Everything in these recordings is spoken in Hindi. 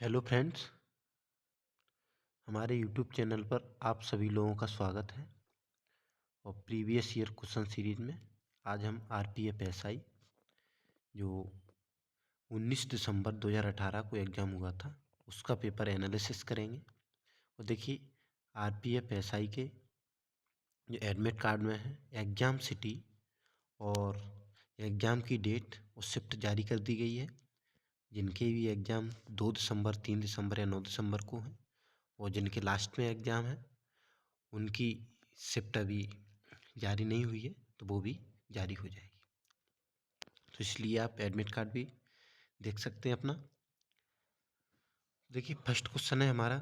हेलो फ्रेंड्स, हमारे यूट्यूब चैनल पर आप सभी लोगों का स्वागत है। और प्रीवियस ईयर क्वेश्चन सीरीज में आज हम आरपीएफ एसआई जो 19 दिसंबर 2018 को एग्ज़ाम हुआ था उसका पेपर एनालिसिस करेंगे। और देखिए, आरपीएफ एसआई के जो एडमिट कार्ड में है एग्ज़ाम सिटी और एग्ज़ाम की डेट और शिफ्ट जारी कर दी गई है। जिनके भी एग्ज़ाम 2 दिसंबर, 3 दिसंबर या 9 दिसंबर को हैं और जिनके लास्ट में एग्ज़ाम है उनकी शिफ्ट अभी जारी नहीं हुई है, तो वो भी जारी हो जाएगी। तो इसलिए आप एडमिट कार्ड भी देख सकते हैं अपना। देखिए, फर्स्ट क्वेश्चन है हमारा,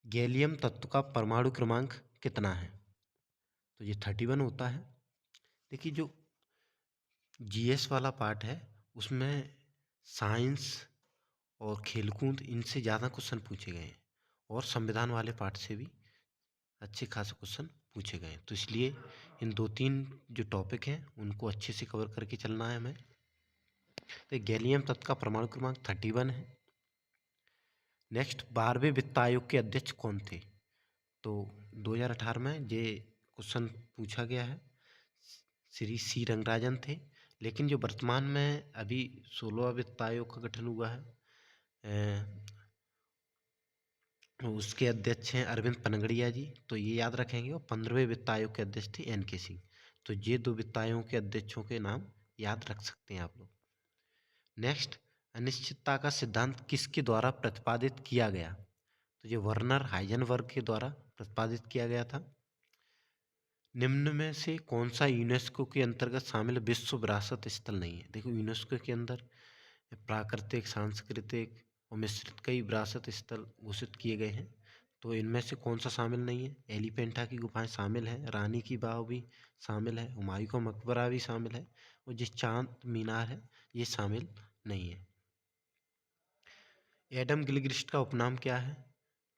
गैलियम तत्व का परमाणु क्रमांक कितना है? तो ये 31 होता है। देखिए, जो जीएस वाला पार्ट है उसमें साइंस और खेलकूद इनसे ज़्यादा क्वेश्चन पूछे गए हैं और संविधान वाले पार्ट से भी अच्छे खासे क्वेश्चन पूछे गए हैं। तो इसलिए इन 2-3 जो टॉपिक हैं उनको अच्छे से कवर करके चलना है हमें। तो गैलियम तत्व का परमाणु क्रमांक 31 है। नेक्स्ट, 12वें वित्त आयोग के अध्यक्ष कौन थे? तो 2018 में ये क्वेश्चन पूछा गया है, श्री सी रंगराजन थे। लेकिन जो वर्तमान में अभी 16वां वित्त आयोग का गठन हुआ है, उसके अध्यक्ष हैं अरविंद पनगड़िया जी, तो ये याद रखेंगे। और 15वें वित्त आयोग के अध्यक्ष थे एन के सिंह। तो ये 2 वित्त आयोग के अध्यक्षों के नाम याद रख सकते हैं आप लोग। नेक्स्ट, अनिश्चितता का सिद्धांत किसके द्वारा प्रतिपादित किया गया? तो ये वर्नर हाइजेनबर्ग के द्वारा प्रतिपादित किया गया था। निम्न में से कौन सा यूनेस्को के अंतर्गत शामिल विश्व विरासत स्थल नहीं है? देखो, यूनेस्को के अंदर प्राकृतिक, सांस्कृतिक और मिश्रित कई विरासत स्थल घोषित किए गए हैं। तो इनमें से कौन सा शामिल नहीं है? एलिफेंटा की गुफाएं शामिल है, रानी की बाव भी शामिल है, हुमायूं का मकबरा भी शामिल है और जो चांद मीनार है ये शामिल नहीं है। एडम गिलक्रिस्ट का उपनाम क्या है?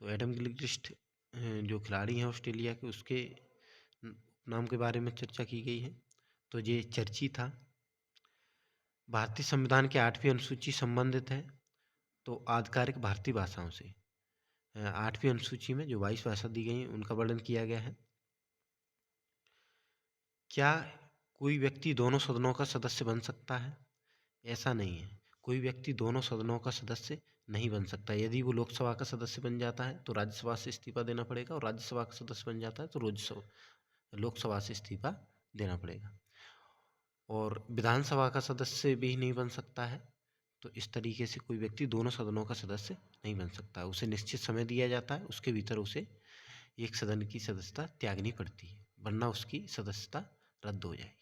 तो एडम गिलक्रिस्ट जो खिलाड़ी हैं ऑस्ट्रेलिया के, उसके उपनाम के बारे में चर्चा की गई है। तो ये चर्ची था। भारतीय संविधान की 8वीं अनुसूची संबंधित है तो आधिकारिक भारतीय भाषाओं से। 8वीं अनुसूची में जो 22 भाषा दी गई हैं उनका वर्णन किया गया है। क्या कोई व्यक्ति दोनों सदनों का सदस्य बन सकता है? ऐसा नहीं है, कोई व्यक्ति दोनों सदनों का सदस्य नहीं बन सकता। यदि वो लोकसभा का सदस्य बन जाता है तो राज्यसभा से इस्तीफा देना पड़ेगा, और राज्यसभा का सदस्य बन जाता है तो लोकसभा से इस्तीफा देना पड़ेगा। और विधानसभा का सदस्य भी नहीं बन सकता है। तो इस तरीके से कोई व्यक्ति दोनों सदनों का सदस्य नहीं बन सकता। उसे निश्चित समय दिया जाता है, उसके भीतर उसे एक सदन की सदस्यता त्यागनी पड़ती है, वरना उसकी सदस्यता रद्द हो जाएगी।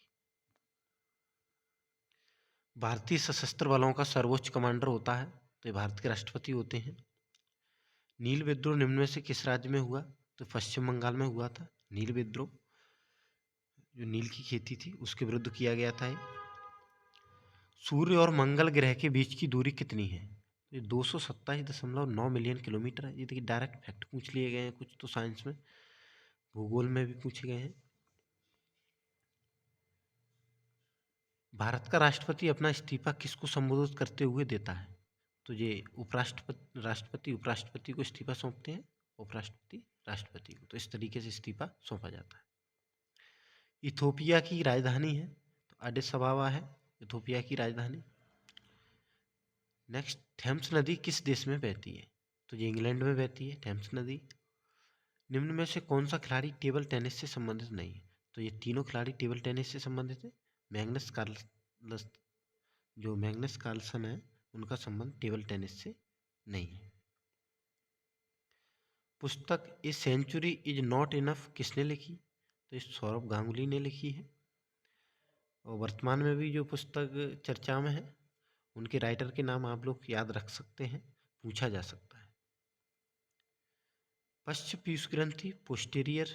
भारतीय सशस्त्र बलों का सर्वोच्च कमांडर होता है तो ये भारत के राष्ट्रपति होते हैं। नील विद्रोह निम्न में से किस राज्य में हुआ? तो पश्चिम बंगाल में हुआ था। नील विद्रोह जो नील की खेती थी उसके विरुद्ध किया गया था। सूर्य और मंगल ग्रह के बीच की दूरी कितनी है? ये 227.9 मिलियन किलोमीटर है। ये देखिए, डायरेक्ट फैक्ट पूछ लिए गए हैं, कुछ तो साइंस में, भूगोल में भी पूछे गए हैं। भारत का राष्ट्रपति अपना इस्तीफा किसको संबोधित करते हुए देता है? तो ये राष्ट्रपति उपराष्ट्रपति को इस्तीफा सौंपते हैं, उपराष्ट्रपति राष्ट्रपति को। तो इस तरीके से इस्तीफा सौंपा जाता है। इथोपिया की राजधानी है तो एडिस अबाबा है इथोपिया की राजधानी। नेक्स्ट, थेम्स नदी किस देश में बहती है? तो ये इंग्लैंड में बहती है थेम्स नदी। निम्न में से कौन सा खिलाड़ी टेबल टेनिस से संबंधित नहीं है? तो ये तीनों खिलाड़ी टेबल टेनिस से संबंधित है। मैग्नस कार्लसन है, उनका संबंध टेबल टेनिस से नहीं है। पुस्तक a century is not enough किसने लिखी? तो इस सौरभ गांगुली ने लिखी है। और वर्तमान में भी जो पुस्तक चर्चा में है उनके राइटर के नाम आप लोग याद रख सकते हैं, पूछा जा सकता है। पश्च पीयूष ग्रंथि पोस्टीरियर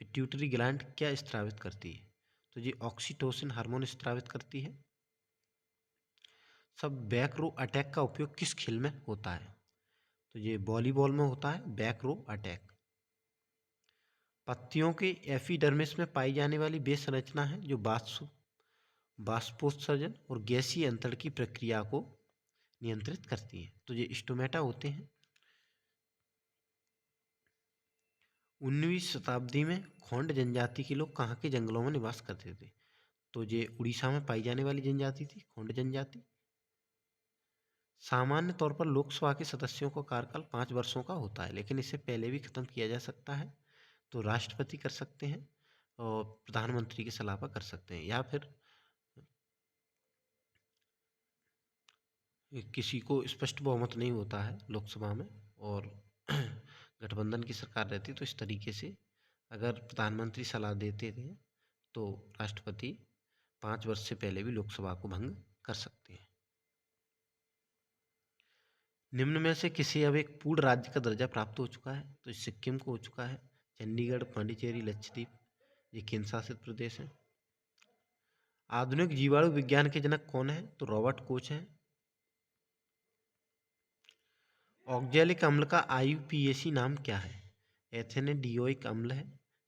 पिट्यूटरी ग्लैंड क्या स्त्रावित करती है? तो ये ऑक्सीटोसिन हार्मोन स्त्रावित करती है। सब बैक रो अटैक का उपयोग किस खेल में होता है? तो ये वॉलीबॉल में होता है, बैक रो अटैक। पत्तियों के एपिडर्मिस में पाई जाने वाली वे संरचना है जो बाष्पोत्सर्जन और गैसीय अंतरण की प्रक्रिया को नियंत्रित करती है। तो ये स्टोमेटा होते हैं। 19वीं शताब्दी में खोंड जनजाति के लोग कहाँ के जंगलों में निवास करते थे? तो ये उड़ीसा में पाई जाने वाली जनजाति थी, खोंड जनजाति। सामान्य तौर पर लोकसभा के सदस्यों का कार्यकाल 5 वर्षों का होता है, लेकिन इसे पहले भी खत्म किया जा सकता है। तो राष्ट्रपति कर सकते हैं और प्रधानमंत्री की सलाह पर कर सकते हैं, या फिर किसी को स्पष्ट बहुमत नहीं होता है लोकसभा में और गठबंधन की सरकार रहती, तो इस तरीके से अगर प्रधानमंत्री सलाह देते थे तो राष्ट्रपति 5 वर्ष से पहले भी लोकसभा को भंग कर सकते हैं। निम्न में से किसी अब एक पूर्ण राज्य का दर्जा प्राप्त हो चुका है? तो सिक्किम को हो चुका है, चंडीगढ़, पांडिचेरी, लक्षद्वीप ये केंद्र शासित प्रदेश हैं। आधुनिक जीवाणु विज्ञान के जनक कौन है? तो रॉबर्ट कोच हैं। ऑक्जेलिक अम्ल का आईयूपीएसी नाम क्या है? एथेनेडियोइक अम्ल है।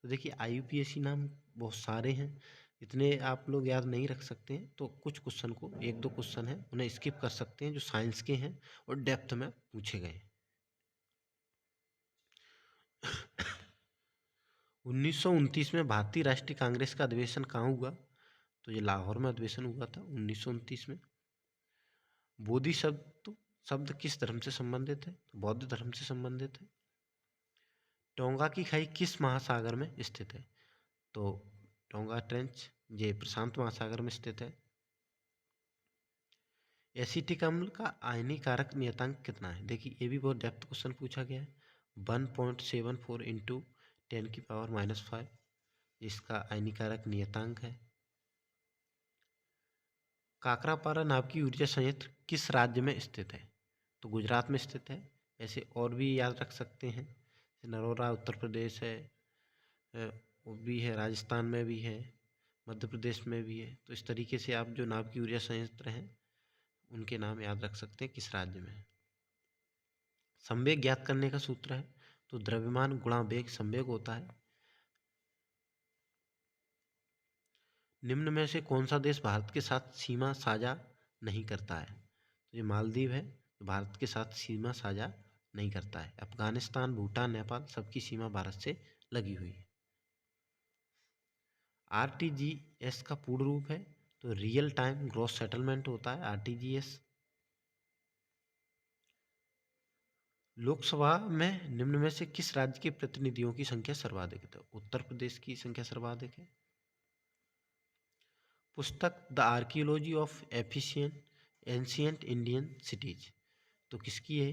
तो देखिए आईयूपीएसी नाम बहुत सारे हैं, इतने आप लोग याद नहीं रख सकते हैं, तो कुछ क्वेश्चन को, एक दो क्वेश्चन हैं उन्हें स्किप कर सकते हैं जो साइंस के हैं और डेप्थ में पूछे गए। 1929 में भारतीय राष्ट्रीय कांग्रेस का अधिवेशन कहाँ हुआ? तो ये लाहौर में अधिवेशन हुआ था 1929 में। बोधि शब्द किस धर्म से संबंधित है? तो बौद्ध धर्म से संबंधित है। टोंगा की खाई किस महासागर में स्थित है? तो टोंगा ट्रेंच ये प्रशांत महासागर में स्थित है। एसिटिक अम्ल का आयनी कारक नियतांक कितना है? देखिए ये भी बहुत डेप्थ क्वेश्चन पूछा गया है। 1.74 इंटू 10⁻⁻5 इसका आयनी कारक नियतांक है। काकरापारा नाभिकीय ऊर्जा संयंत्र किस राज्य में स्थित है? तो गुजरात में स्थित है। ऐसे और भी याद रख सकते हैं, नरोरा उत्तर प्रदेश है, वो भी है, राजस्थान में भी है, मध्य प्रदेश में भी है। तो इस तरीके से आप जो नाभिकीय ऊर्जा संयंत्र हैं उनके नाम याद रख सकते हैं किस राज्य में है। संवेग ज्ञात करने का सूत्र है? तो द्रव्यमान गुणा वेग संवेग होता है। निम्न में से कौन सा देश भारत के साथ सीमा साझा नहीं करता है? तो ये मालदीव है, जो भारत के साथ सीमा साझा नहीं करता है। अफगानिस्तान, भूटान, नेपाल सबकी सीमा भारत से लगी हुई है। आरटीजीएस का पूर्ण रूप है? तो रियल टाइम ग्रॉस सेटलमेंट होता है आरटीजीएस। लोकसभा में निम्न में से किस राज्य के प्रतिनिधियों की संख्या सर्वाधिक है? तो उत्तर प्रदेश की संख्या सर्वाधिक है। पुस्तक the archaeology of efficient ancient Indian cities तो किसकी है?